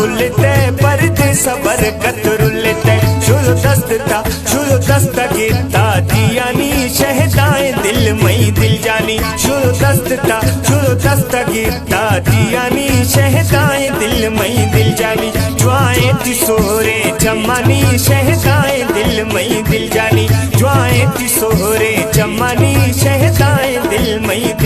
खुलते पर्दे सबर कतरुलते शुरू दस्त गीता दियानी शहदाएं दिल मई दिल जानी शुरू दस्त गीता दियानी शहदाएं दिल मई दिल जानी ज्वाएं तिसोरे जमानी शहदाएं दिल मई दिल जानी ज्वाएं तिसोरे जमानी शहदाएं दिल मई दिल